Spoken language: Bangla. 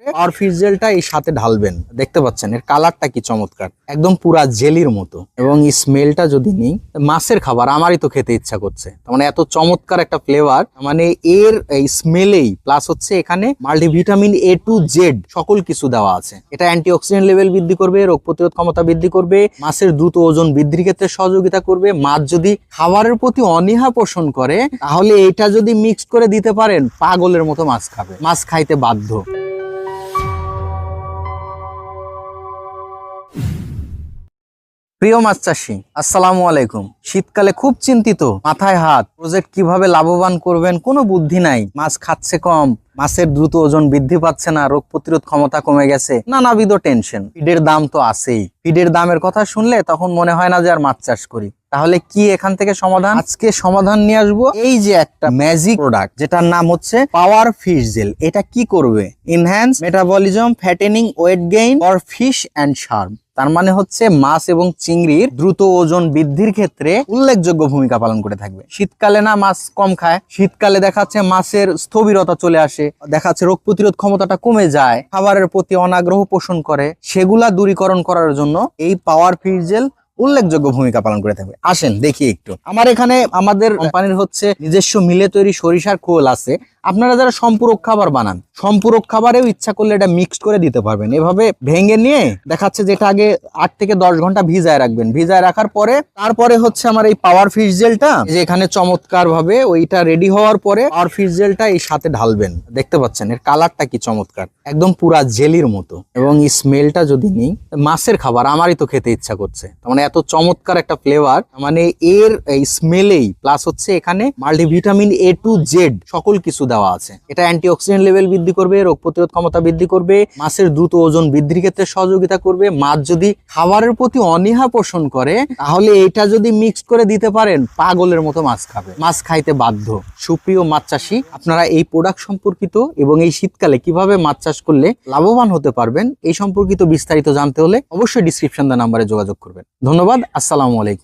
পাওয়ার ফিশ জেলটা এই সাথে ঢালবেন, দেখতে পাচ্ছেন এর কালারটা কি চমৎকার, একদম পুরা জেলির মতো। এবং স্মেলটা যদি নিই, মাছের খাবার আমারই তো খেতে ইচ্ছা করছে, মানে এত চমৎকার একটা ফ্লেভার, মানে এর স্মেলেই প্লাস হচ্ছে এখানে মাল্টিভিটামিন A to Z সকল কিছু দেওয়া আছে। এটা অ্যান্টিঅক্সিডেন্ট লেভেল বৃদ্ধি করবে, রোগ প্রতিরোধ ক্ষমতা বৃদ্ধি করবে, মাছের দ্রুত ওজন বৃদ্ধির ক্ষেত্রে সহযোগিতা করবে। মাছ যদি খাবারের প্রতি অনীহা পোষণ করে তাহলে এটা যদি মিক্স করে দিতে পারেন, পাগলের মতো মাছ খাবে, মাছ খাইতে বাধ্য। প্রিয় মাছ চাষী, আসসালামু আলাইকুম। শীতকালে খুব চিন্তিত, মাথায় হাত, প্রজেক্ট কিভাবে লাভবান করবেন কোনো বুদ্ধি নাই। মাছ খাচ্ছে কম, মাছের দ্রুত ওজন বৃদ্ধি পাচ্ছে না, রোগ প্রতিরোধ ক্ষমতা কমে গেছে, নানাবিধ টেনশন। ফিডের দাম তো আছেই, ফিডের দামের কথা শুনলে তখন মনে হয় না যে আর মাছ চাষ করি। তাহলে কি এখান থেকে সমাধান? আজকে সমাধান নিয়ে আসবো এই যে একটা ম্যাজিক প্রোডাক্ট যেটার নাম হচ্ছে পাওয়ার ফিশ জেল। এটা কি করবে? Enhance metabolism, fattening, weight gain for fish and Shark. তার মানে হচ্ছে মাছ এবং চিংড়ির দ্রুত ওজন বৃদ্ধির ক্ষেত্রে উল্লেখযোগ্য ভূমিকা পালন করে থাকবে। শীতকালে না মাছ কম খায়, শীতকালে দেখাচ্ছে মাছের স্থবিরতা চলে আসে, দেখাচ্ছে রোগ প্রতিরোধ ক্ষমতাটা কমে যায়, খাবারের প্রতি অনাগ্রহ পোষণ করে, সেগুলা দূরীকরণ করার জন্য এই পাওয়ার ফিশ জেল উল্লেখযোগ্য ভূমিকা পালন করে থাকবে। আসেন দেখি একটু। আমার এখানে আমাদের কোম্পানির হচ্ছে নিজস্ব মিলে তৈরি সরিষার খোল আছে। আপনারা যারা সম্পূরক খাবার বানান, সম্পূরক খাবারেও ইচ্ছা করলে এটা মিক্সড করে দিতে পারবেন। এভাবে ভেঙে নিয়ে দেখাচ্ছে যেটা আগে 8 থেকে 10 ঘন্টা ভিজায় রাখবেন। ভিজায় রাখার পরে তারপরে হচ্ছে আমার এই পাওয়ার ফিশ জেলটা যে এখানে চমৎকার ভাবে ওইটা রেডি হওয়ার পরে পাওয়ার ফিশ জেলটা এই সাথে ঢালবেন, দেখতে পাচ্ছেন এর কালারটা কি চমৎকার, একদম পুরা জেলির মতো। এবং স্মেলটা যদি নিই, মাছের খাবার আমারই তো খেতে ইচ্ছা করছে, মানে এত চমৎকার একটা ফ্লেভার, মানে এর স্মেলেই প্লাস হচ্ছে এখানে মাল্টিভিটামিন A to Z সকল কিছু দেওয়া আছে। এটা অ্যান্টিঅক্সিডেন্ট লেভেল বৃদ্ধি করবে, রোগ প্রতিরোধ ক্ষমতা বৃদ্ধি করবে, মাছের দ্রুত ওজন বৃদ্ধির ক্ষেত্রে সহযোগিতা করবে। মাছ যদি খাবারের প্রতি অনীহা পোষণ করে তাহলে এটা যদি মিক্স করে দিতে পারেন, পাগলের মতো মাছ খাবে, মাছ খাইতে বাধ্য। সুপ্রিয় মাছ চাষী, আপনারা এই প্রোডাক্ট সম্পর্কিত এবং এই শীতকালে কিভাবে মাছ চাষ করলে লাভবান হতে পারবেন এই সম্পর্কিত বিস্তারিত জানতে হলে অবশ্যই ডিসক্রিপশন নাম্বারে যোগাযোগ করবেন। ধন্যবাদ, আসসালামু আলাইকুম।